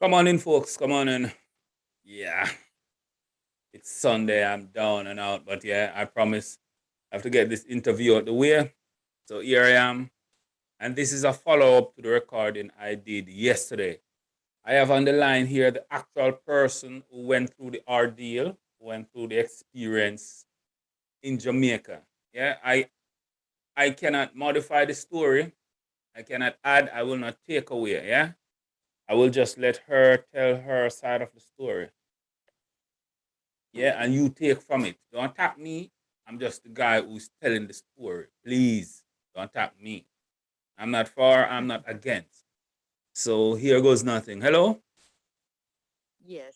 Come on in, folks. Come on in. Yeah, it's Sunday. I'm down and out, but yeah, I promise I have to get this interview out the way. So here I am. And this is a follow up to the recording I did yesterday. I have on the line here the actual person who went through the ordeal, who went through the experience in Jamaica. Yeah, I cannot modify the story. I cannot add. I will not take away. Yeah, I will just let her tell her side of the story. Yeah, and you take from it. Don't attack me. I'm just the guy who's telling the story. Please don't attack me. I'm not for, I'm not against. So here goes nothing. Hello. Yes,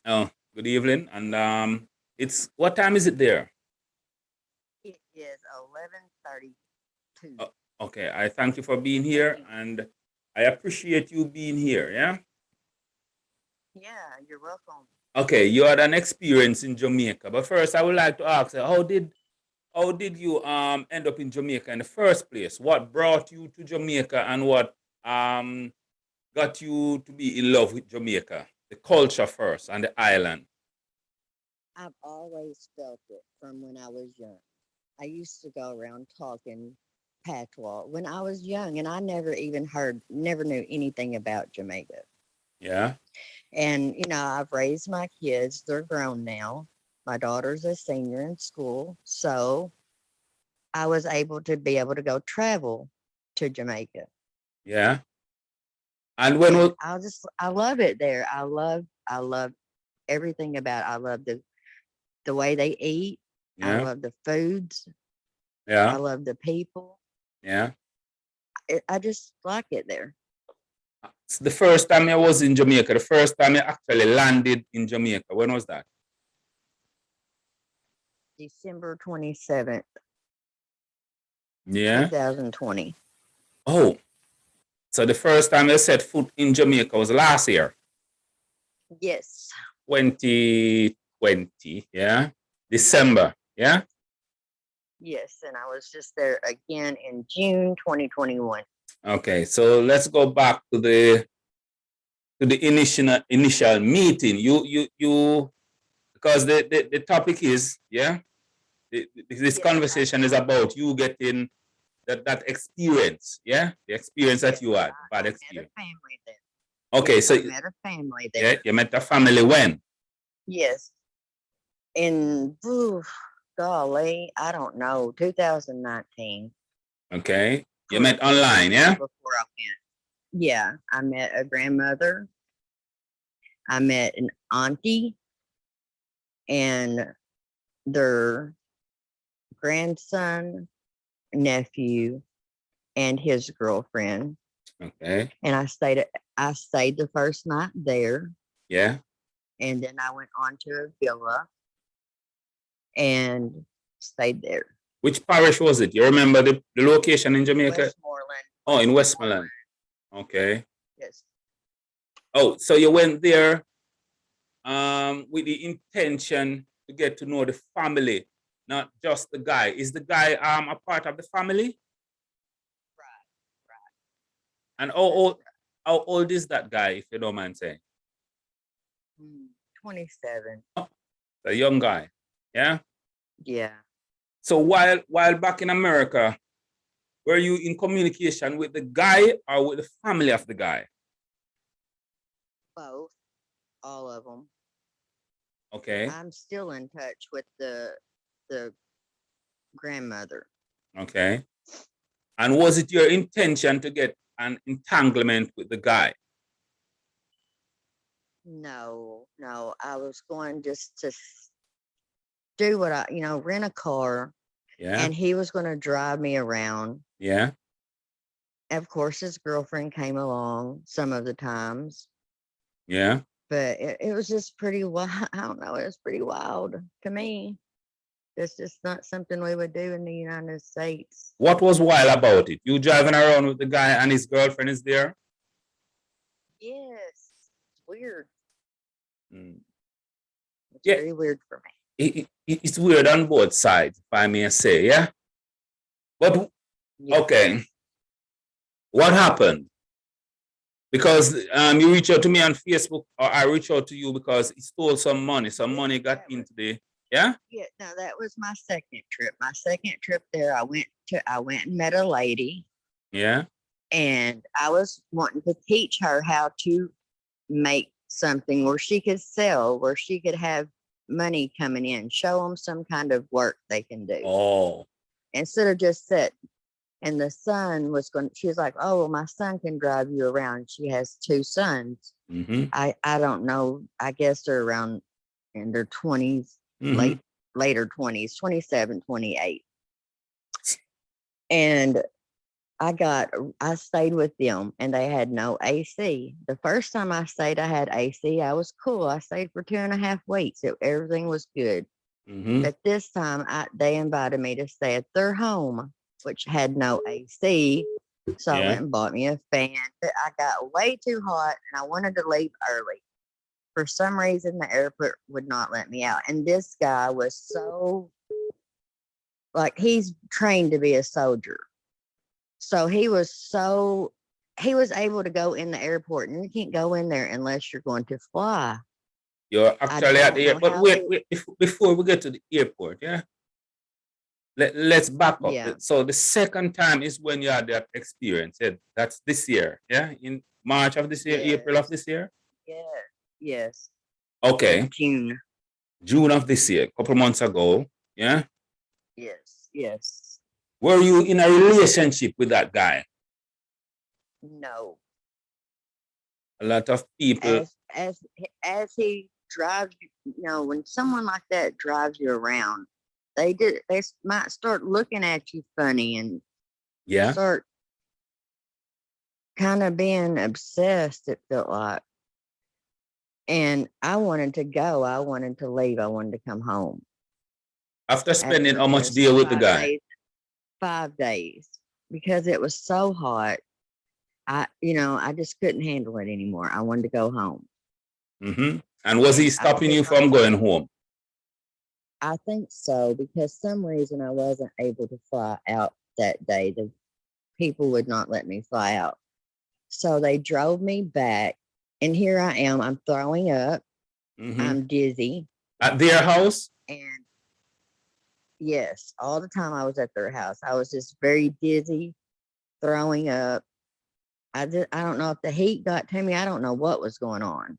Oh, good evening. And it's what time is it there? it is 11:32. Oh, okay. I thank you for being here and I appreciate you being here. Yeah. Yeah, you're welcome. Okay, you had an experience in Jamaica. But first I would like to ask how did you end up in Jamaica in the first place? What brought you to Jamaica and what um got you to be in love with Jamaica? The culture first and the island. I've always felt it from when I was young. I used to go around talking patois when I was young, and I never even never knew anything about Jamaica. Yeah. And, I've raised my kids, they're grown now. My daughter's a senior in school. So I was able to go travel to Jamaica. Yeah. And when And was I love it there. I love everything about it. I love the way they eat. I yeah, love the foods. I yeah, love the people. yeah. I just like it there. It's the first time I was in Jamaica, the first time I actually landed in Jamaica. When was that? December 27th, Yeah. 2020. Oh, so the first time I set foot in Jamaica was last year, Yes. 2020. Yeah. December. Yeah. Yes. And I was just there again in June 2021. Okay. So let's go back to the initial meeting. You because the topic is, yeah, this Yes. conversation is about you getting that experience, yeah, the experience that Yes. you had, I bad met a experience. family there. Okay, Yes. so I met a family yeah, there. you met a family when? Yes. In, golly, I don't know, 2019. Okay, you For met a online, year yeah. before I went. Yeah. I met a grandmother. I met an auntie and their grandson, nephew, and his girlfriend. Okay, And I stayed the first night there, yeah. and then I went on to a villa and stayed there. Which parish was it? You remember the location in Jamaica? Westmoreland, Oh, in Westmoreland. Westmoreland. Okay. Yes. Oh, so you went there with the intention to get to know the family, not just the guy. Is the guy a part of the family? Right, right. And That's how old is that guy, if you don't mind saying? right. 27. Oh, the young guy. Yeah. Yeah. So while back in America, were you in communication with the guy or with the family of the guy? Both, all of them. Okay. I'm still in touch with the grandmother. Okay. And was it your intention to get an entanglement with the guy? No, no, I was going just to do what rent a car, Yeah. and he was going to drive me around. Yeah. Of course, his girlfriend came along some of the times, Yeah. but it was just pretty wild. I don't know. It was pretty wild to me. It's just not something we would do in the United States. What was wild about it? You driving around with the guy and his girlfriend is there? Yes, it's weird. Mm. It's Yeah. very weird for me. It's weird on both sides, if I may say. Yeah. But Yes. okay. What happened? Because you reach out to me on Facebook, or I reach out to you because he stole some money. Some Yeah, money got that was into the yeah. yeah. No, that was my second trip. My second trip there, I went and met a lady, Yeah. and I was wanting to teach her how to make something where she could sell, where she could have money coming in, show them some kind of work they can do Oh. instead of just sit. And the son was going. She was like, "Oh, well, my son can drive you around." She has two sons. Mm-hmm. I don't know. I guess they're around in their 20s, Mm-hmm. later 20s, 27, 28. And I stayed with them and they had no AC. The first time I stayed, I had AC. I was cool. I stayed for 2.5 weeks. Everything was good. Mm-hmm. But this time they invited me to stay at their home, which had no AC. So I Yeah. went and bought me a fan. But I got way too hot and I wanted to leave early. For some reason, the airport would not let me out. And this guy was so, like, he's trained to be a soldier. So he was able to go in the airport, and you can't go in there unless you're going to fly. You're I actually at don't the know airport. But how wait, they, wait, before we get to the airport, yeah. Let's back up. yeah, So the second time is when you had that experience. Yeah, that's this year. Yeah, in March of this year, April of yes, this year. yes, yes, Okay, June, June of this year, a couple months ago. Yeah, yes, yes, were you in a relationship with that guy? no. A lot of people. As he drives, when someone like that drives you around, they might start looking at you funny and Yeah. start kind of being obsessed. It felt like. And I wanted to go. I wanted to leave. I wanted to come home After spending after how much deal with the five guy? days. 5 days because it was so hot. I just couldn't handle it anymore. I wanted to go home, Mm-hmm. And was he and I stopping could you not. from going home? I think so because some reason I wasn't able to fly out that day. The people would not let me fly out, so they drove me back. And here I am. I'm throwing up. Mm-hmm. I'm dizzy, At their house? and yes, all the time I was at their house. I was just very dizzy, throwing up. I don't know if the heat got to me. I don't know what was going on.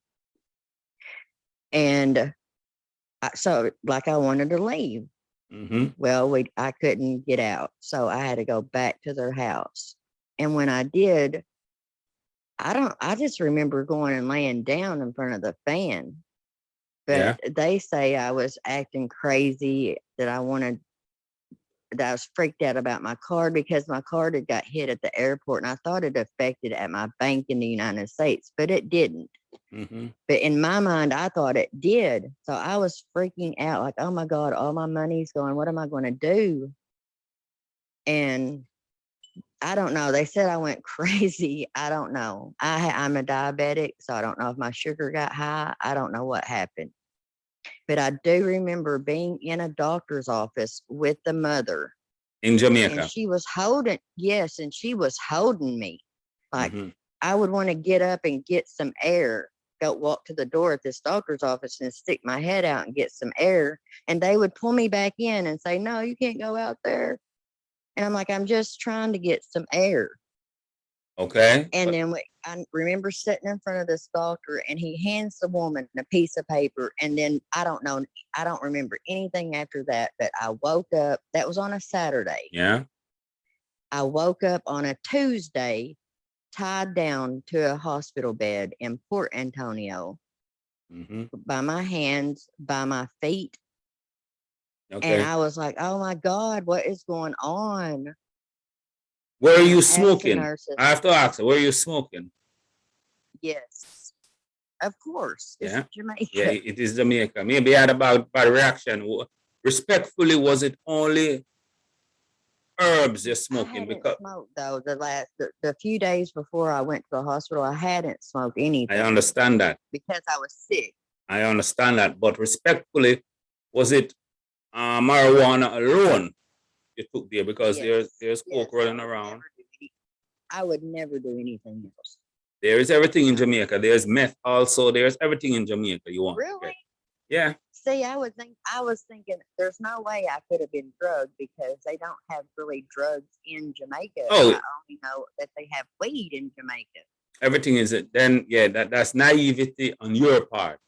And so like I wanted to leave. Mm-hmm. Well, I couldn't get out. So I had to go back to their house. And when I did, I just remember going and laying down in front of the fan. But Yeah. they say I was acting crazy, that I was freaked out about my card because my card had got hit at the airport and I thought it affected at my bank in the United States, but it didn't. Mm-hmm. But in my mind, I thought it did. So I was freaking out like, oh my God, all my money's going. What am I going to do? And I don't know. They said I went crazy. I don't know. I'm a diabetic, so I don't know if my sugar got high. I don't know what happened. But I do remember being in a doctor's office with the mother, In and Jamaica. she was holding, yes, and she was holding me. Like Mm-hmm. I would want to get up and get some air, go walk to the door at this doctor's office and stick my head out and get some air. And they would pull me back in and say, no, you can't go out there. And I'm like, I'm just trying to get some air. Okay. And then I remember sitting in front of this doctor and he hands the woman a piece of paper. And then I don't know, I don't remember anything after that, but I woke up. That was on a Saturday. Yeah. I woke up on a Tuesday tied down to a hospital bed in Port Antonio Mm-hmm. by my hands, by my feet. And Okay. I was like, oh my God, what is going on? Were And you I asked the smoking? nurses, I have to ask, were you smoking? yes, of course, it's Yeah. Yeah, Jamaica. it is Jamaica. Maybe I had a bad reaction. Respectfully, was it only herbs you're I smoking? hadn't Because smoked though the few days before I went to the hospital. I hadn't smoked I anything understand that. because I was sick. I understand that. But respectfully, was it marijuana alone you took there? Because there's Yes, there's coke yes, running around. I would never do anything else. There is everything in Jamaica. There's meth also. There's everything in Jamaica you want to Really? get. Yeah. See, I was thinking there's no way I could have been drugged because they don't have really drugs in Jamaica. Oh, I only know that they have weed in Jamaica. everything is it. Then yeah, that's naivety on your part.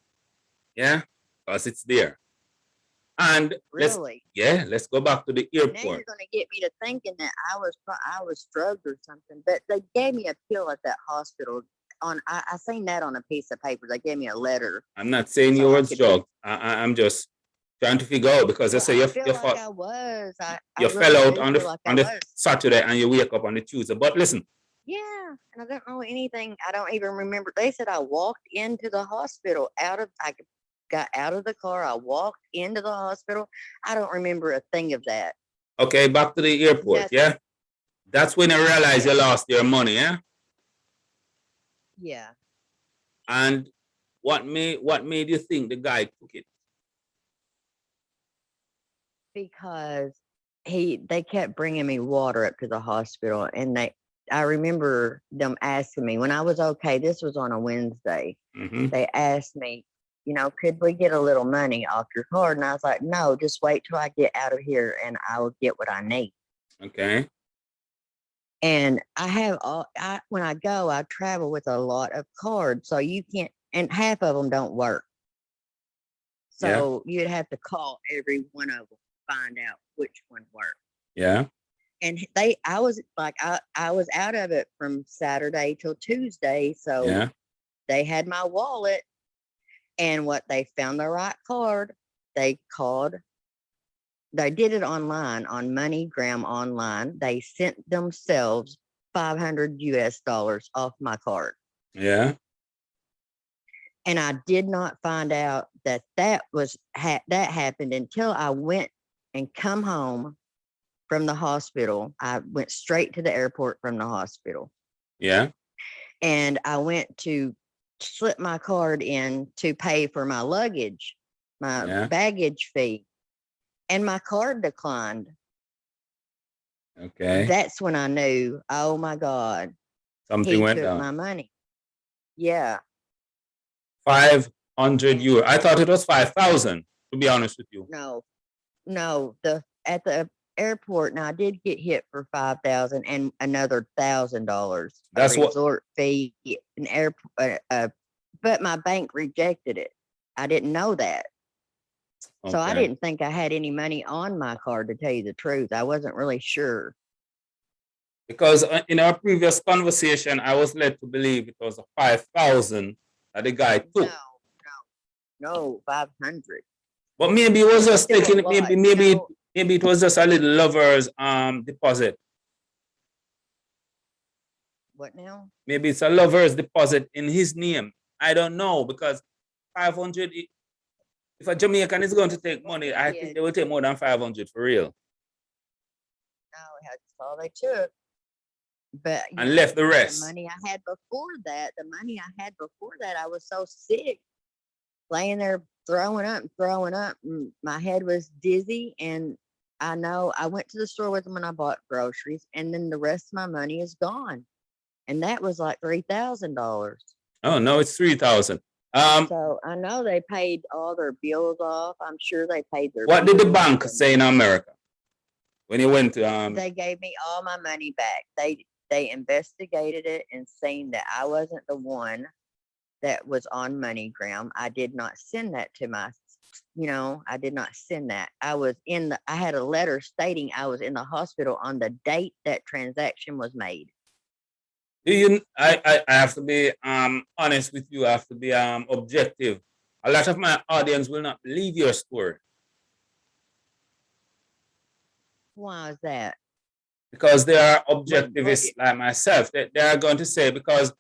Yeah, because it's there. And Really? let's go back to the Now you're airport. going to get me to thinking that I was drugged or something. But they gave me a pill at that hospital. I seen that on a piece of paper. They gave me a letter I'm not saying you so I was could be. drugged. I'm just trying to figure out because they Well, say I feel like fought, I was. I you fell really out do feel like I on the was. Saturday and you wake up on the Tuesday. But listen, Yeah, and I don't know anything. I don't even remember. They said I walked into the hospital I got out of the car. I walked into the hospital. I don't remember a thing of that. okay, back to the airport. Nothing. Yeah, that's when I realized you Yeah, lost your money. Yeah, yeah. and what made you think the guy took it? Because they kept bringing me water up to the hospital, and I remember them asking me when I was okay. This was on a Wednesday. Mm-hmm. They asked me, could we get a little money off your card? And I was like, no, just wait till I get out of here, and I will get what I need. Okay. And when I go, I travel with a lot of cards, so you can't, and half of them don't work. Yeah. So you'd have to call every one of them, find out which one worked. Yeah. And I was like, I was out of it from Saturday till Tuesday. So Yeah. they had my wallet, and what they found the right card, they called. They did it online on MoneyGram online. They sent themselves $500 off my card. Yeah. And I did not find out that happened until I went and come home from the hospital. I went straight to the airport from the hospital. Yeah. And I went to slip my card in to pay for my luggage, my Yeah. baggage fee, and my card declined. Okay. That's when I knew, oh my God, Something he went took down. my money. Yeah. 500 euro. I thought it was 5,000, to be honest with you. No, at the airport. Now I did get hit for 5,000 and another $1,000 a That's what. resort fee, an airport. But my bank rejected it. I didn't know that, so I Okay. didn't think I had any money on my card. To tell you the truth, I wasn't really sure. Because in our previous conversation, I was led to believe it was a 5,000 that the guy took. No, 500. But maybe it was just Still a taking it. lot, Maybe it was just a little lover's deposit. What now? Maybe it's a lover's deposit in his name. I don't know, because 500. If a Jamaican is going to take money, I think they will take more than 500 for real. No, that's all they took. But and left the rest. The money I had before that, I was so sick, laying there throwing up. My head was dizzy, and I know I went to the store with them and I bought groceries, and then the rest of my money is gone, and that was like $3,000. Oh no, it's 3,000. So I know they paid all their bills off. I'm sure they paid their. What did the bank say in America when you went to? They gave me all my money back. They investigated it and seen that I wasn't the one that was on MoneyGram. I did not send that to I did not send that. I had a letter stating I was in the hospital on the date that transaction was made. I have to be honest with you. I have to be objective. A lot of my audience will not believe your story. Why is that? Because they are objectivists like myself. They are going to say because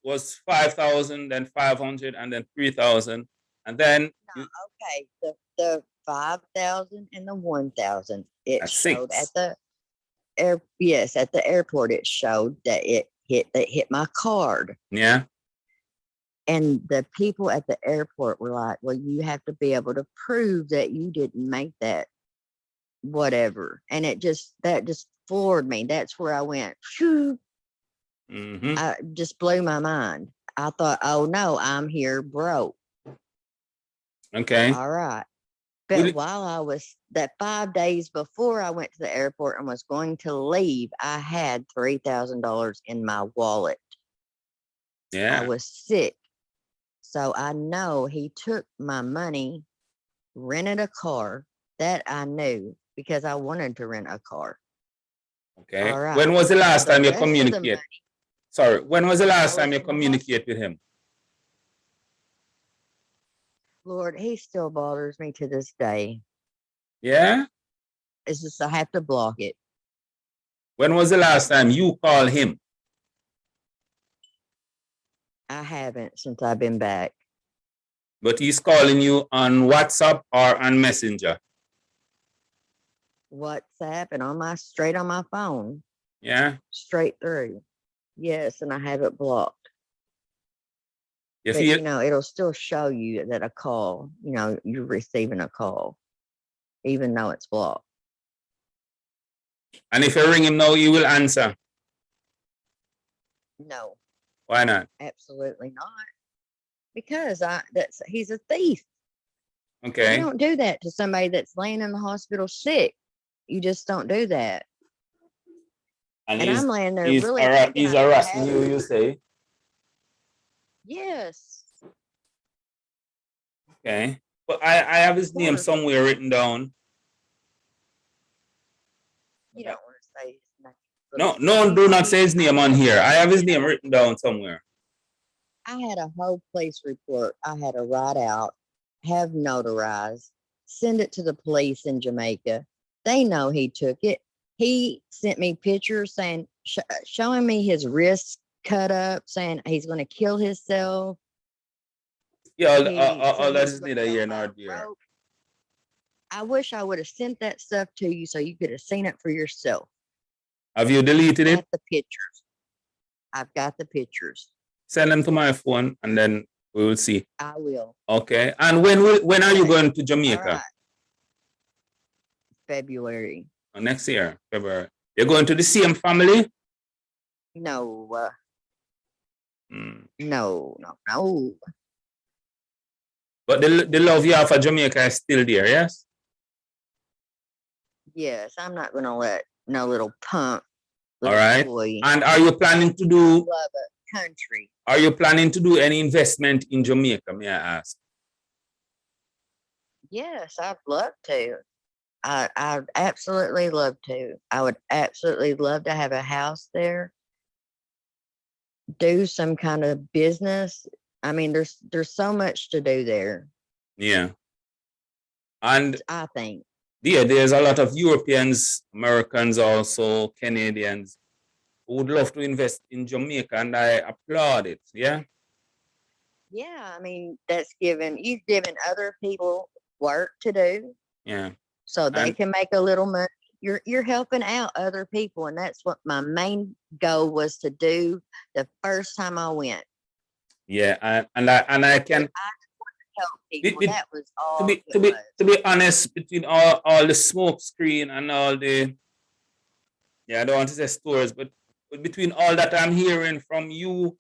was 5,000, then 500, and then 3,000, and then okay, the 5,000 and the 1,000. It showed six. at the airport. It showed that it hit my card. Yeah. And the people at the airport were like, "Well, you have to be able to prove that you didn't make that." Whatever. And that just floored me. That's where I went, phew. Mm-hmm. I just blew my mind. I thought, oh no, I'm here broke. Okay. All right. Would But it, while I was that 5 days before I went to the airport and was going to leave, I had $3,000 in my wallet. I yeah. was sick. So I know he took my money, rented a car. That I knew because I wanted to rent a car. Okay. All When right. was the last The time you rest of the communicate? money, Sorry. When was the I last time was you in the communicate hospital. with him? Lord, he still bothers me to this day. Yeah. It's just I have to block it. When was the last time you called him? I haven't since I've been back. But he's calling you on WhatsApp or on Messenger. WhatsApp and straight on my phone, Yeah. straight through. Yes, and I have it blocked. You But feel, it'll still show you that a call, you're receiving a call, even though it's blocked. and if you ring him now, he will answer. No, Why not? absolutely not. Because he's a thief. You Okay. don't do that to somebody that's laying in the hospital sick. You just don't do that. And And I'm laying there really thinking he's I could harassing have you, it. you say? Yes, Okay. But I have of his name course. somewhere written down. You don't want to say his name. No, no, do not say his name on here. I have his name written down somewhere. I had a whole police report I had to write out, have notarized, send it to the police in Jamaica. They know he took it. He sent me pictures saying, showing me his wrists cut up, saying he's going to kill himself. Yeah, He said all he that was is going to neither go here by nor there. rope. I wish I would have sent that stuff to you so you could have seen it for yourself. Have you deleted it? Got the pictures. I've got the pictures. Send them to my phone and then we will see. I will. Okay. And when are you going to Jamaica? All right. February. Next year, February. You're going to the same family? No, Mm. no. But the love you have for Jamaica is still there, yes? Yes, I'm not going to let no little punk, All little right. toy And are you planning to do love a country. Are you planning to do any investment in Jamaica, may I ask? Yes, I'd love to. I'd absolutely love to. I would absolutely love to have a house there, do some kind of business. I mean, there's so much to do there. Yeah. And I think. yeah, there's a lot of Europeans, Americans also, Canadians who would love to invest in Jamaica, and I applaud it. Yeah. Yeah, I mean, you've given other people work to do Yeah. so they And can make a little money. You're helping out other people, and that's what my main goal was to do the first time I went. yeah, and I can I help people. That was all it to was. be honest, between all the smoke screen and all the, yeah, I don't want to say stories, but between all that I'm hearing from you,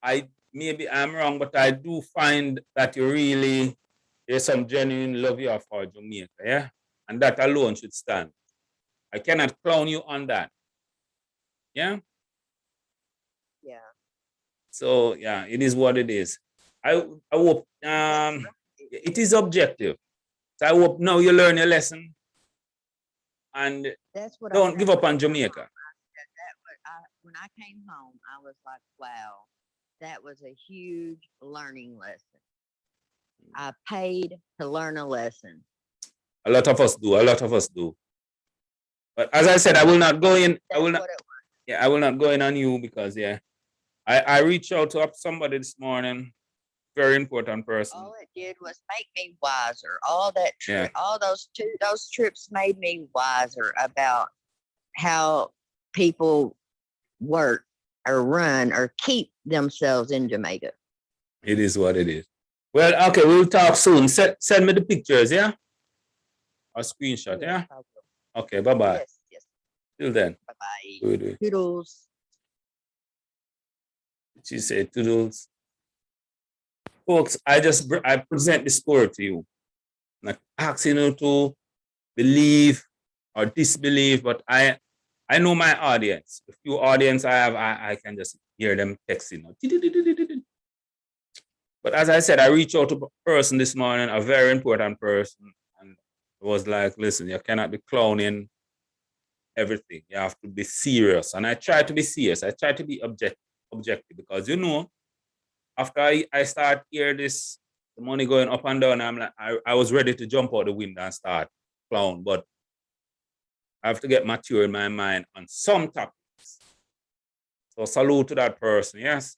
I maybe I'm wrong, but I do find that you really, there's some genuine love you have for Jamaica, yeah, and that alone should stand. I cannot clown you on that, yeah. Yeah. So yeah, it is what it is. I hope That's right. it is objective. So I hope now you learn your lesson and That's what I don't give said up when on I got Jamaica. home. When I came home, I was like, wow, that was a huge learning lesson. I paid to learn a lesson. A lot of us do. A lot of us do. But as I said, I will not go in. I will not. Yeah, I will not go in on you because yeah, I reached out to somebody this morning, very important person. All it did was make me wiser. All that Yeah. trip, all those trips made me wiser about how people work or run or keep themselves in Jamaica. It is what it is. Well, okay, we'll talk soon. Send me the pictures, yeah? Or screenshot, yeah? Yes, Okay, bye-bye. yes. Till then. Bye bye. Good. Toodles. She said, Toodles. Folks, I present the story to you. I'm not asking you to believe or disbelieve, but I know my audience. The few audience I have, I can just hear them texting. But as I said, I reached out to a person this morning, a very important person, and it was like, listen, you cannot be clowning everything. You have to be serious. And I try to be serious. I try to be objective because after I start hear this, the money going up and down, I'm like, I was ready to jump out the window and start clown, but I have to get mature in my mind on some topics. So salute to that person, yes.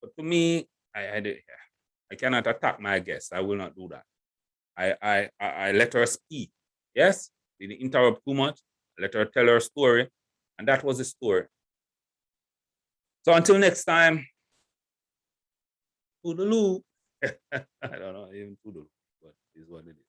But to me, I cannot attack my guest. I will not do that. I let her speak. Yes, didn't interrupt too much. I let her tell her story, and that was the story. So until next time, toodaloo. I don't know, even toodaloo, but it is what it is.